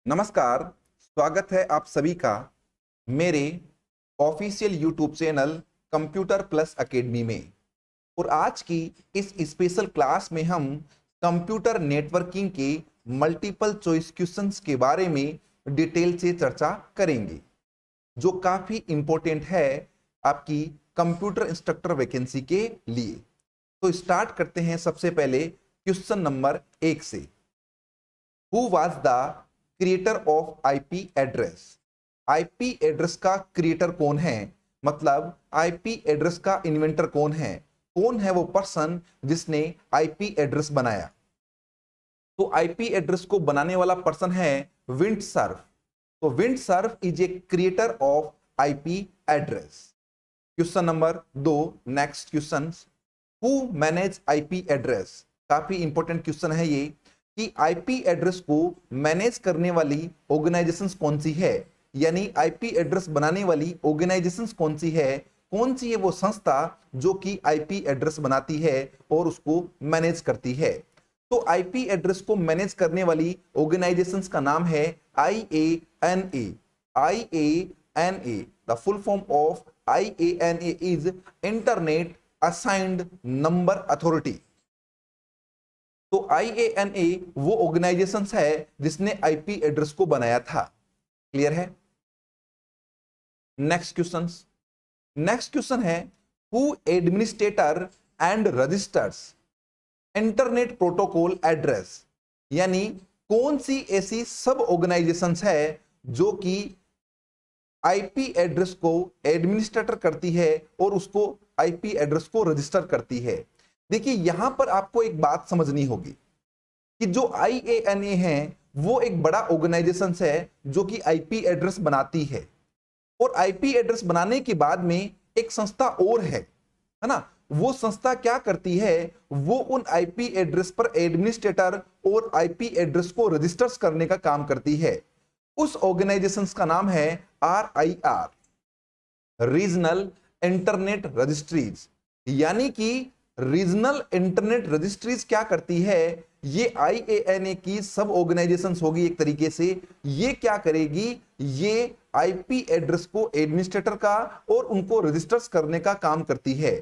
नमस्कार। स्वागत है आप सभी का मेरे official YouTube channel computer plus academy में। और आज की इस स्पेशल क्लास में हम कंप्यूटर नेटवर्किंग के मल्टीपल चॉइस क्वेश्चंस के बारे में डिटेल से चर्चा करेंगे, जो काफी इंपॉर्टेंट है आपकी कंप्यूटर इंस्ट्रक्टर वैकेंसी के लिए। तो स्टार्ट करते हैं सबसे पहले क्वेश्चन नंबर 1 से। Who was the creator of IP address? IP address का क्रिएटर कौन है, मतलब आईपी एड्रेस का इन्वेंटर कौन है? कौन है वो पर्सन जिसने आईपी एड्रेस बनाया? तो आईपी एड्रेस को बनाने वाला पर्सन है विंडसर्फ। तो Windsurf is a creator of IP address. Question number 2, next question. Who manage IP address? काफी इंपॉर्टेंट क्वेश्चन है ये कि आईपी एड्रेस को मैनेज करने वाली ऑर्गेनाइजेशंस कौन सी है, यानी आईपी एड्रेस बनाने वाली ऑर्गेनाइजेशंस कौन सी है, कौन सी है वो संस्था जो कि आईपी एड्रेस बनाती है और उसको मैनेज करती है। तो आईपी एड्रेस को मैनेज करने वाली ऑर्गेनाइजेशंस का नाम है IANA। IANA, the full form of IANA is internet assigned number authority. तो IANA वो ऑर्गेनाइजेशन है जिसने आईपी एड्रेस को बनाया था। क्लियर है? Next question. नेक्स्ट क्वेश्चन है who administrator and registers internet protocol address? यानी कौन सी ऐसी सब ऑर्गेनाइजेशंस है जो कि आईपी एड्रेस को एडमिनिस्ट्रेटर करती है और उसको आईपी एड्रेस को रजिस्टर करती है। देखिए यहां पर आपको एक बात समझनी होगी कि जो IANA है वो एक बड़ा ऑर्गेनाइजेशन है जो कि आईपी एड्रेस बनाती है, और आईपी एड्रेस बनाने के बाद में एक संस्था और है ना। वो संस्था क्या करती है, वो उन आईपी एड्रेस पर एडमिनिस्ट्रेटर और आईपी एड्रेस को रजिस्टर्स करने का काम करती है। उस ऑर्गेनाइजेशन का नाम है RIR, रीजनल इंटरनेट रजिस्ट्रीज। यानी कि रीजनल इंटरनेट रजिस्ट्रीज क्या करती है, ये IANA की सब ऑर्गेनाइजेशंस होगी एक तरीके से। ये क्या करेगी, ये आईपी एड्रेस को एडमिनिस्ट्रेटर का और उनको रजिस्टर्स करने का काम करती है।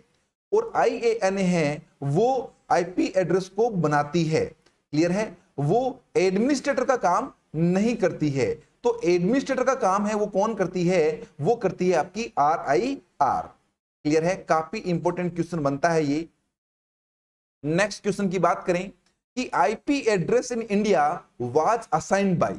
और IANA है वो आईपी एड्रेस को बनाती है। क्लियर है? वो एडमिनिस्ट्रेटर का काम नहीं करती है। तो एडमिनिस्ट्रेटर का काम है वो कौन करती है, वो करती है आपकी RIR। क्लियर है? काफी इंपॉर्टेंट क्वेश्चन बनता है ये। नेक्स्ट क्वेश्चन की बात करें कि IP address in India was assigned by.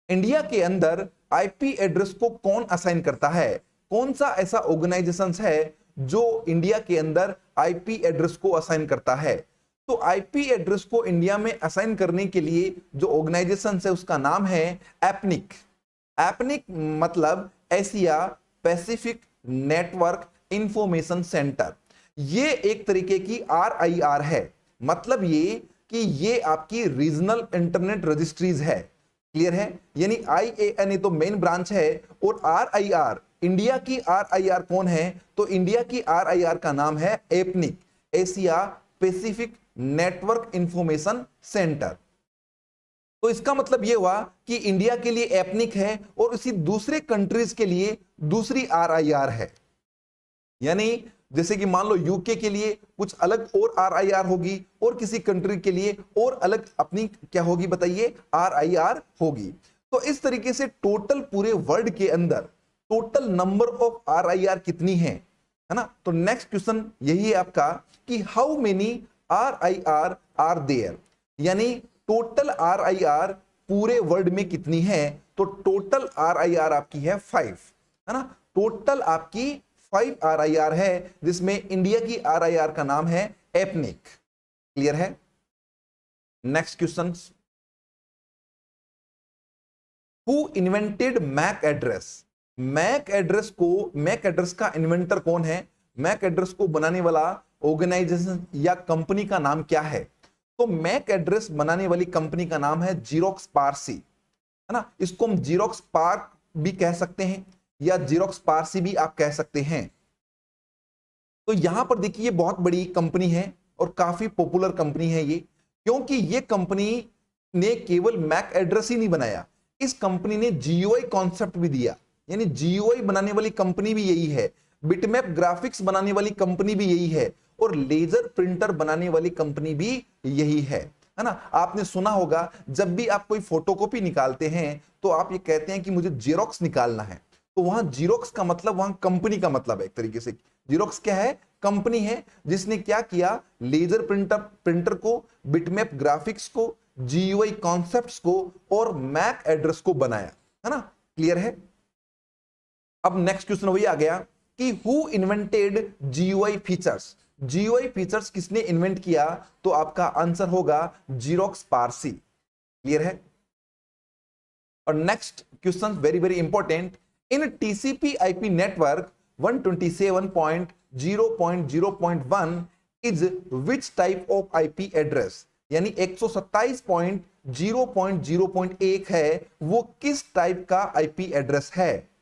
India के अंदर आईपी एड्रेस को कौन असाइन करता है? कौन सा ऐसा ऑर्गेनाइजेशन है जो इंडिया के अंदर आईपी एड्रेस को असाइन करता है? तो आईपी एड्रेस को इंडिया में असाइन करने के लिए जो ऑर्गेनाइजेशन है उसका नाम है एपनिक। एपनिक मतलब Asia Pacific network information centre. ये एक तरीके की RIR है। मतलब ये कि ये आपकी रीजनल इंटरनेट रजिस्ट्रीज है। क्लियर है? यानी IANA तो मेन ब्रांच है और RIR, इंडिया की RIR कौन है, तो इंडिया की RIR का नाम है APNIC, Asia Pacific network information centre. तो इसका मतलब यह हुआ कि इंडिया के लिए एपनिक है और इसी दूसरे कंट्रीज के लिए दूसरी RIR है। यानी जैसे कि मान लो यूके के लिए कुछ अलग और RIR होगी और किसी कंट्री के लिए और अलग अपनी क्या होगी बताइए, RIR होगी। तो इस तरीके से टोटल पूरे वर्ल्ड के अंदर टोटल नंबर ऑफ RIR कितनी है ना। तो नेक्स्ट क्वेश्चन यही है आपका कि how many RIR are there, यानी टोटल RIR पूरे वर्ल्ड में कितनी है। तो टोटल RIR आपकी है 5, है ना। टोटल आपकी 5 RIR है जिसमें इंडिया की RIR का नाम है एपनिक। क्लियर है? Next question. Who invented MAC address? MAC address का इन्वेंटर कौन है? मैक एड्रेस को बनाने वाला ऑर्गेनाइजेशन या कंपनी का नाम क्या है? तो मैक एड्रेस बनाने वाली कंपनी का नाम है जीरोक्स पारसी, है ना। इसको हम जीरोक्स पार्क भी कह सकते हैं या जीरोक्स पारसी भी आप कह सकते हैं। तो यहां पर देखिए बहुत बड़ी कंपनी है और काफी पॉपुलर कंपनी है ये, क्योंकि ये कंपनी ने केवल मैक एड्रेस ही नहीं बनाया, इस कंपनी ने जीयूआई कॉन्सेप्ट भी दिया, यानी जीयूआई बनाने वाली कंपनी भी यही है, बिटमैप ग्राफिक्स बनाने वाली कंपनी भी यही है, और लेजर प्रिंटर बनाने वाली कंपनी भी यही है ना। आपने सुना होगा जब भी आप कोई फोटोकॉपी निकालते हैं तो आप ये कहते हैं कि मुझे जेरोक्स निकालना है, तो वहां जीरोक्स का मतलब वहां कंपनी का मतलब है। एक तरीके से जीरोक्स क्या है, कंपनी है जिसने क्या किया, लेजर प्रिंटर को, बिटमैप ग्राफिक्स को, जीयूआई कॉन्सेप्ट्स को और मैक एड्रेस को बनाया, है ना। क्लियर है। अब नेक्स्ट क्वेश्चन वही आ गया कि who invented GUI features, GUI features किसने इन्वेंट किया, तो आपका आंसर होगा जीरोक्स पारसी। क्लियर है। और next question very very important, in TCP IP network 127.0.0.1 is which type of IP address, यानी 127.0.0.1 है, वो किस टाइप का आईपी एड्रेस है।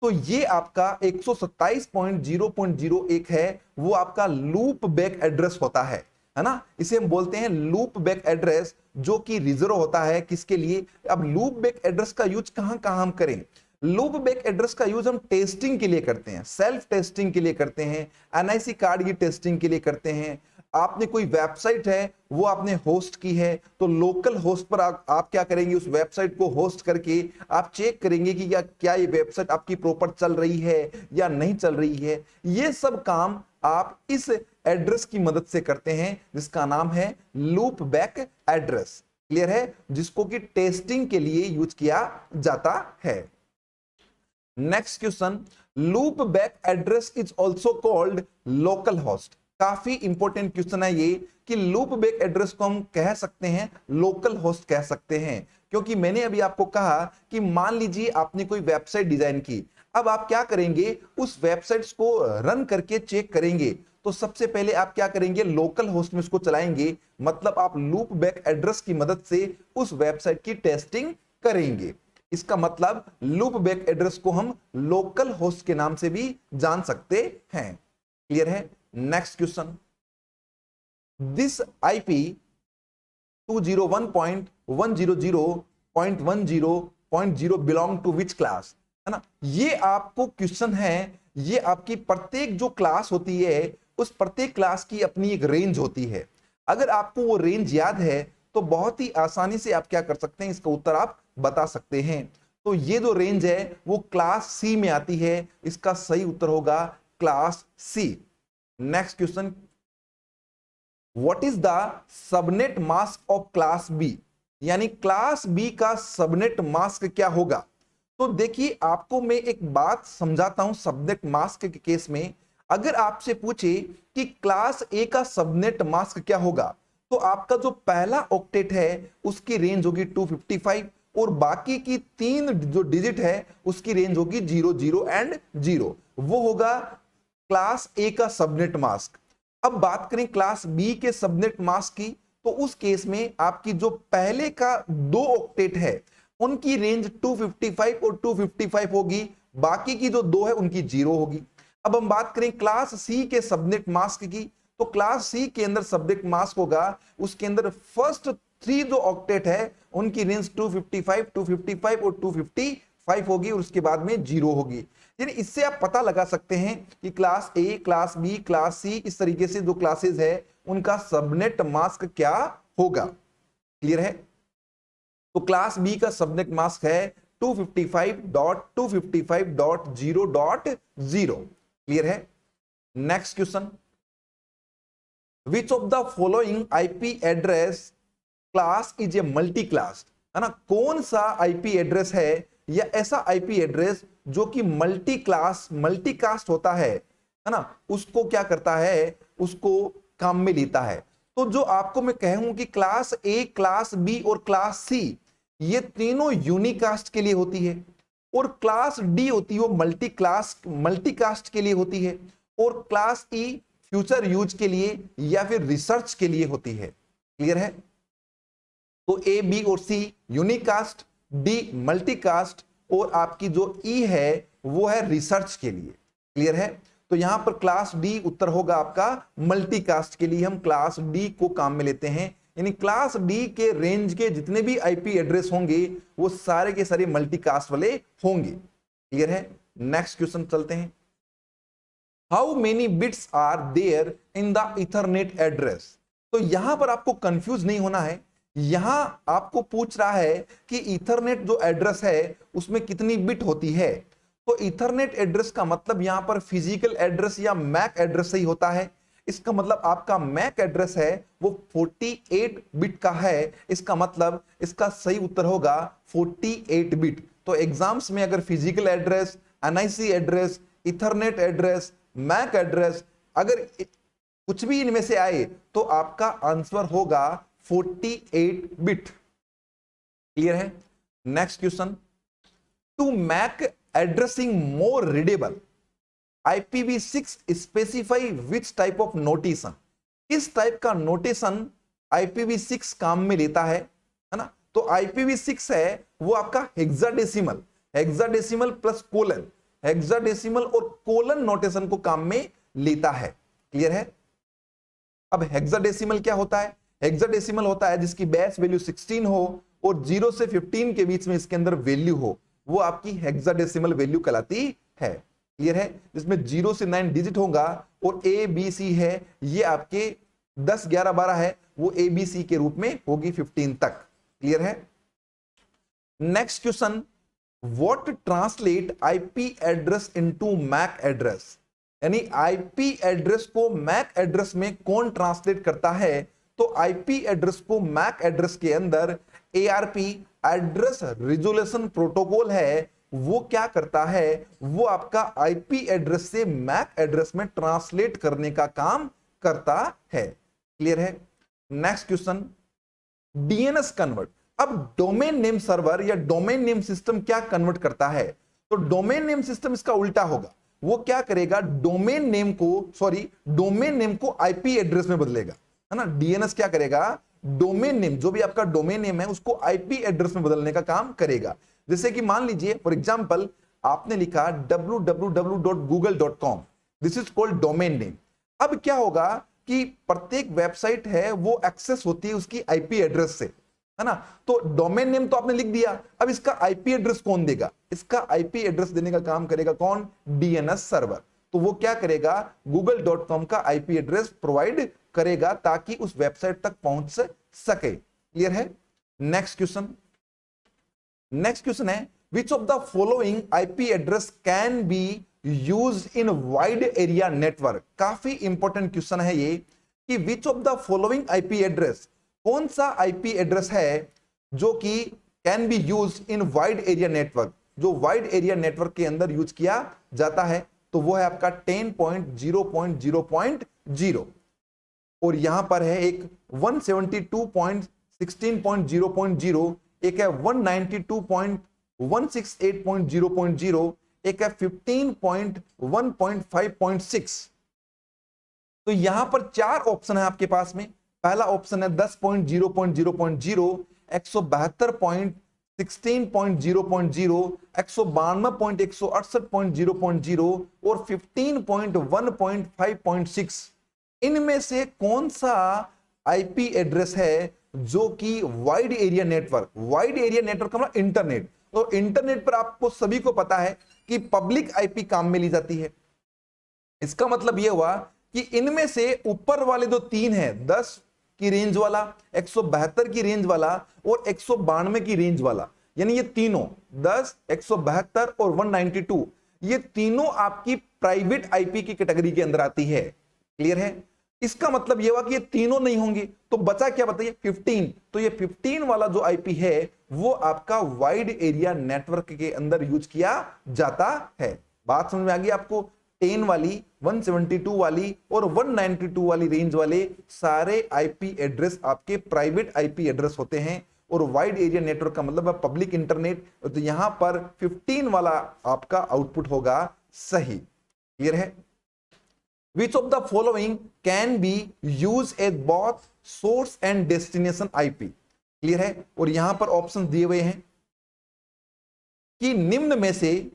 तो ये आपका 127.0.0.1 है, वो आपका लूप बैक एड्रेस होता है ना। इसे हम बोलते हैं लूप बैक एड्रेस, जो कि रिजर्व होता है किसके लिए। अब लूप बैक एड्रेस का यूज कहां कहां हम करें, लूप बैक एड्रेस का यूज हम टेस्टिंग के लिए करते हैं, सेल्फ टेस्टिंग के लिए करते हैं, एनआईसी कार्ड की टेस्टिंग के लिए करते हैं। आपने कोई वेबसाइट है वो आपने होस्ट की है, तो लोकल होस्ट पर आप क्या करेंगे, उस वेबसाइट को होस्ट करके आप चेक करेंगे कि क्या ये वेबसाइट आपकी प्रॉपर चल रही है या नहीं चल रही है। ये सब काम आप इस एड्रेस की मदद से करते हैं, जिसका नाम है लूप बैक एड्रेस। क्लियर है, जिसको कि टेस्टिंग के लिए यूज किया जाता है। Next question, loop back address is also called local host. काफी इंपॉर्टेंट क्वेश्चन है ये कि लूप बैक एड्रेस को हम कह सकते हैं लोकल होस्ट कह सकते हैं, क्योंकि मैंने अभी आपको कहा कि मान लीजिए आपने कोई वेबसाइट डिजाइन की, अब आप क्या करेंगे, उस वेबसाइट्स को रन करके चेक करेंगे, तो सबसे पहले आप क्या करेंगे, लोकल होस्ट में उसको चलाएंगे, मतलब आप लूप बैक एड्रेस की मदद से उस वेबसाइट की टेस्टिंग करेंगे। इसका मतलब लूप बैक एड्रेस को हम लोकल होस्ट के नाम से भी जान सकते हैं। क्लियर है। Next question, this IP 201.100.10.0 belong to which class, है ना। ये आपको क्वेश्चन है, ये आपकी प्रत्येक जो क्लास होती है उस प्रत्येक क्लास की अपनी एक रेंज होती है। अगर आपको वो रेंज याद है तो बहुत ही आसानी से आप क्या कर सकते हैं, इसका उत्तर आप बता सकते हैं। तो ये जो रेंज है वो क्लास सी में आती है, इसका सही उत्तर होगा class C. Next question, what is the subnet mask of class B, यानी क्लास बी का सबनेट मास्क क्या होगा। तो देखिए आपको मैं एक बात समझाता हूं सबनेट मास्क के केस में। अगर आपसे पूछे कि क्लास ए का सबनेट मास्क क्या होगा, तो आपका जो पहला ऑक्टेट है उसकी रेंज होगी 255 और बाकी की 3 जो डिजिट है उसकी रेंज होगी 00 एंड 0, वो होगा क्लास ए का सबनेट मास्क। अब बात करें क्लास बी के सबनेट मास्क की, तो उस केस में आपकी जो पहले का 2 ऑक्टेट है उनकी रेंज 255 और 255 होगी, बाकी की जो 2 है उनकी 0 होगी। अब हम बात करें क्लास सी के सबनेट मास्क की, तो क्लास सी के अंदर सबनेट मास्क होगा, उसके अंदर फर्स्ट 3 जो ऑक्टेट है उनकी रेंज 255, 255 और 255 होगी और उसके बाद में 0 होगी। यानी इससे आप पता लगा सकते हैं कि class A, class B, class C, इस तरीके से जो क्लासेस है उनका सबनेट मास्क क्या होगा। क्लियर है। तो क्लास बी का सबनेट मास्क है 255.255.0.0। क्लियर है। Next question, which of the following IP address class is a multi class, है ना। कौन सा आईपी एड्रेस है या ऐसा आईपी एड्रेस जो कि मल्टी क्लास मल्टीकास्ट होता है ना, उसको क्या करता है, उसको काम में लेता है। तो जो आपको मैं कहूं कि क्लास ए, क्लास बी और क्लास सी ये तीनों यूनिकास्ट के लिए होती है, और क्लास डी होती है वो मल्टीकास्ट के लिए होती है, और क्लास ई फ्यूचर यूज के लिए या फिर रिसर्च के लिए होती है। क्लियर है। तो ए, बी और सी यूनिकास्ट, डी मल्टीकास्ट और आपकी जो ई है वो है रिसर्च के लिए। क्लियर है। तो यहां पर क्लास डी उत्तर होगा आपका मल्टीकास्ट के लिए, हम क्लास डी को काम में लेते हैं, यानी क्लास डी के रेंज के जितने भी आईपी एड्रेस होंगे वो सारे के सारे मल्टीकास्ट वाले होंगे। क्लियर है? नेक्स्ट क्वेश्चन चलते हैं। How many bits are there in the ethernet address? तो यहां पर आपको कंफ्यूज नहीं होना है। यहां आपको पूछ रहा है कि इथरनेट जो एड्रेस है उसमें कितनी बिट होती है। तो इथरनेट एड्रेस का मतलब यहां पर फिजिकल एड्रेस या मैक एड्रेस ही होता है। इसका मतलब आपका मैक एड्रेस है वो 48 बिट का है। इसका मतलब इसका सही उत्तर होगा 48 बिट। तो एग्जाम्स में अगर physical address, NIC address, ethernet address, MAC address अगर कुछ भी इनमें से आए तो आपका आंसर होगा 48 बिट। क्लियर है? Next question, to MAC addressing more readable IPv6 specify which type of notation? किस टाइप का नोटेशन IPv6 काम में लेता है ना? तो IPv6 है वो आपका hexadecimal, hexadecimal plus colon, hexadecimal और कोलन नोटेशन को काम में लेता है। क्लियर है? अब हेक्साडेसिमल क्या होता है? हेक्साडेसिमल होता है जिसकी बेस वैल्यू 16 हो और 0 से 15 के बीच में इसके अंदर वैल्यू हो, वो आपकी हेक्साडेसिमल वैल्यू कहलाती है। क्लियर है? जिसमें 0 से 9 डिजिट होगा और ए बी सी है ये आपके 10 11 12 है वो ए बी सी के रूप में होगी 15 तक। क्लियर है? Next question, what translate IP address into MAC address? यानी आईपी एड्रेस को मैक एड्रेस में कौन ट्रांसलेट करता है? तो आईपी एड्रेस को मैक एड्रेस के अंदर एआरपी एड्रेस रिजोल्यूशन प्रोटोकॉल है वो क्या करता है? वो आपका आईपी एड्रेस से मैक एड्रेस में ट्रांसलेट करने का काम करता है। क्लियर है? Next question, DNS convert. अब डोमेन नेम सर्वर या डोमेन नेम सिस्टम क्या कन्वर्ट करता है? तो डोमेन नेम सिस्टम इसका उल्टा होगा। वो क्या करेगा? डोमेन नेम को आईपी एड्रेस में बदलेगा, है ना? डीएनएस क्या करेगा? डोमेन नेम, जो भी आपका डोमेन नेम है उसको आईपी एड्रेस में बदलने का काम करेगा। जैसे कि मान लीजिए फॉर एग्जांपल आपने लिखा www.google.com, this is called domain name. अब क्या होगा कि प्रत्येक वेबसाइट है वो एक्सेस होती है उसकी आईपी एड्रेस से, है ना? तो डोमेन नेम तो आपने लिख दिया, अब इसका आईपी एड्रेस कौन देगा? इसका आईपी एड्रेस देने का काम करेगा कौन? DNS server. तो वो क्या करेगा? google.com का आईपी एड्रेस प्रोवाइड करेगा ताकि उस वेबसाइट तक पहुंच सके। क्लियर है? नेक्स्ट क्वेश्चन है, which of the following IP address can be used in wide area network? काफी इंपॉर्टेंट क्वेश्चन है ये कि which of the following IP address, कौन सा आईपी एड्रेस है जो कि can be used in wide area network, जो वाइड एरिया नेटवर्क के अंदर यूज किया जाता है? तो वो है आपका 10.0.0.0 और यहां पर है एक 172.16.0.0, एक है 192.168.0.0, एक है 15.1.5.6। तो यहां पर 4 ऑप्शन है आपके पास में। पहला ऑप्शन है 10.0.0.0, 172.16.0.0, 192.168.0.0 और 15.1.5.6। इनमें से कौन सा आईपी एड्रेस है जो कि wide area network, wide area network का मतलब इंटरनेट, तो इंटरनेट पर आपको सभी को पता है कि पब्लिक आईपी काम में ली जाती है। इसका मतलब यह हुआ कि इनमें से ऊपर वाले जो 3 हैं, 10 की रेंज वाला, 172 की रेंज वाला और 192 की रेंज वाला, यानी ये तीनों 10, 172 और 192, ये तीनों आपकी प्राइवेट आईपी की कैटेगरी के अंदर आती है। क्लियर है? इसका मतलब यह हुआ कि ये तीनों नहीं होंगे तो बचा क्या बताइए? 15। तो ये 15 वाला जो आईपी है वो आपका वाइड एरिया नेटवर्क के अंदर यूज किया जाता है। बात समझ में आ गई आपको? 10 वाली, 172 वाली और 192 वाली रेंज वाले सारे आईपी एड्रेस आपके प्राइवेट आईपी एड्रेस होते हैं और वाइड एरिया नेटवर्क का मतलब है पब्लिक इंटरनेट। तो यहां पर 15 वाला आपका आउटपुट होगा सही। क्लियर है? Which of the following can be used as both source and destination IP? Clear है? और यहां पर ऑप्शन दिए हुए हैं कि निम्न में से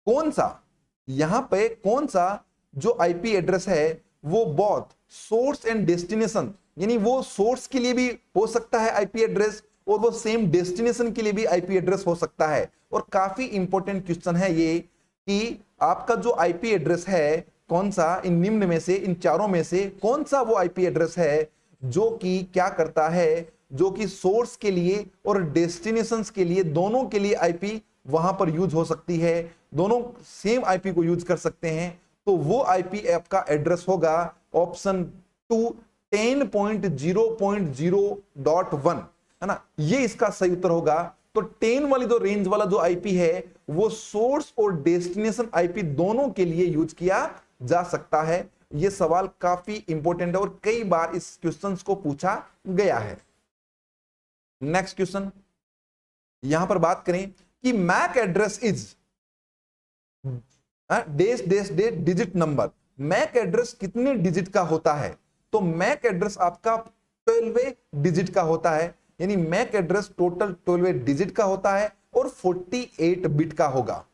कौन सा, यहां पे कौन सा जो आईपी एड्रेस है वो बोथ सोर्स एंड डेस्टिनेशन यानी वो सोर्स के लिए भी हो सकता है आईपी एड्रेस और वो सेम डेस्टिनेशन के लिए भी आईपी एड्रेस हो सकता है। और काफी इंपॉर्टेंट क्वेश्चन है ये कि आपका जो आईपी एड्रेस है कौन सा, इन निम्न में से, इन चारों में से कौन सा वो आईपी एड्रेस है जो कि क्या करता है, जो कि सोर्स के लिए और डेस्टिनेशंस के लिए दोनों के लिए आईपी वहां पर यूज हो सकती है, दोनों सेम आईपी को यूज कर सकते हैं। तो वो आईपी आपका एड्रेस होगा ऑप्शन 2 10.0.0.1, है ना, ये इसका सही उत्तर होगा। तो 10 वाली जो रेंज वाला जो आईपी है वो सोर्स और डेस्टिनेशन आईपी दोनों के लिए यूज किया जा सकता है। ये सवाल काफी इंपॉर्टेंट है और कई बार इस क्वेश्चन को पूछा गया है। नेक्स्ट क्वेश्चन, यहां पर बात करें कि मैक एड्रेस इज डेस डेस डे डिजिट नंबर। मैक एड्रेस कितने डिजिट का होता है? तो मैक एड्रेस आपका 12 डिजिट का होता है, यानी मैक एड्रेस टोटल 12 डिजिट का होता है और 48 बिट का होगा।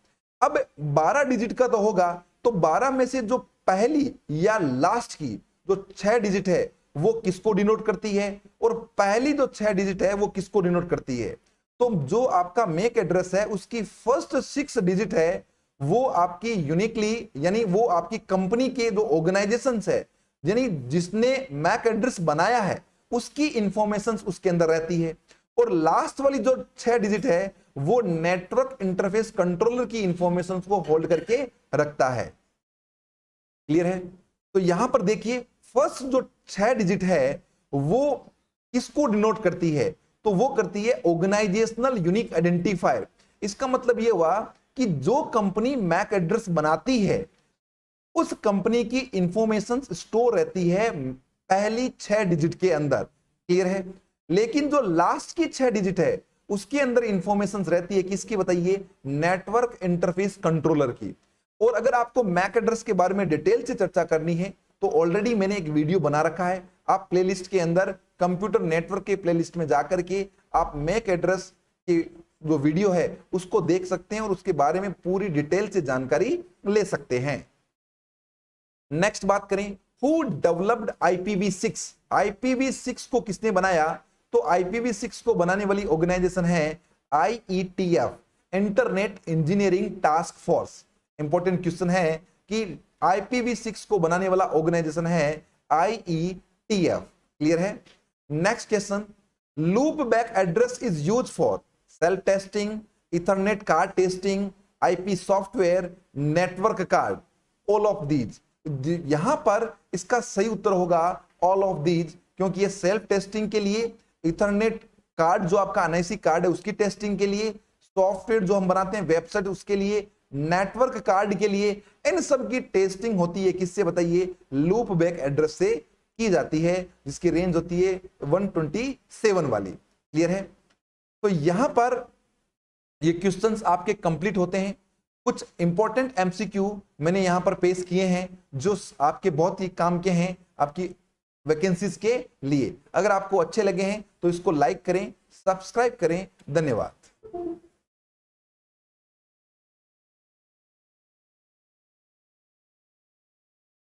अब 12 डिजिट का तो होगा, तो 12 में से जो पहली या लास्ट की जो 6 डिजिट है वो किसको डिनोट करती है, और पहली जो 6 डिजिट है वो किसको डिनोट करती है? तो जो आपका मैक एड्रेस है उसकी फर्स्ट 6 डिजिट है वो आपकी यूनिकली, यानी वो आपकी कंपनी के जो ऑर्गेनाइजेशन है, यानी जिसने मैक एड्रेस बनाया है उसकी इंफॉर्मेशन उसके अंदर रहती है। और लास्ट वाली जो 6 डिजिट है वो नेटवर्क इंटरफेस कंट्रोलर की इंफॉर्मेशन को होल्ड करके रखता है। क्लियर है? तो यहां पर देखिए फर्स्ट जो 6 डिजिट है वो किसको डिनोट करती है? तो वो करती है ऑर्गेनाइजेशनल यूनिक आइडेंटिफायर। इसका मतलब ये हुआ कि जो कंपनी मैक एड्रेस बनाती है उस कंपनी की इंफॉर्मेशन स्टोर रहती है पहली 6 डिजिट के अंदर। क्लियर है? लेकिन जो लास्ट की 6 डिजिट है उसके अंदर इंफॉर्मेशन रहती है किसकी बताइए? नेटवर्क इंटरफेस कंट्रोलर की। और अगर आपको मैक एड्रेस के बारे में डिटेल से चर्चा करनी है तो ऑलरेडी मैंने एक वीडियो बना रखा है, आप प्लेलिस्ट के अंदर कंप्यूटर नेटवर्क के प्लेलिस्ट में जाकर के आप मैक एड्रेस की जो वीडियो है उसको देख सकते हैं और उसके बारे में पूरी डिटेल से जानकारी ले सकते हैं। नेक्स्ट बात करें, हु डेवलप्ड IPv6? IPv6 को किसने बनाया? तो IPv6 को बनाने वाली ऑर्गेनाइजेशन है IETF, internet engineering task force. Important question है कि IPv6 को बनाने वाला ऑर्गेनाइजेशन है IETF। क्लियर है? Next question, loop back address is use for self testing, Ethernet card testing, IP software, network card, all of these. यहां पर इसका सही उत्तर होगा ऑल ऑफ दीज, क्योंकि ये सेल्फ टेस्टिंग के लिए, इथरनेट कार्ड जो आपका NIC कार्ड है उसकी टेस्टिंग के लिए, सॉफ्टवेयर जो हम बनाते हैं वेबसाइट उसके लिए, नेटवर्क कार्ड के लिए, इन सब की टेस्टिंग होती है किससे बताइए? लूप बैक एड्रेस से की जाती है, जिसकी रेंज होती है 127 वाली। क्लियर है? तो यहां पर ये क्वेश्चंस आपके कंप्लीट होते हैं। कुछ इंपॉर्टेंट MCQ मैंने यहां पर पेश किए हैं जो आपके बहुत ही काम के हैं आपकी वैकेंसीज के लिए। अगर आपको अच्छे लगे हैं तो इसको लाइक करें, सब्सक्राइब करें। धन्यवाद।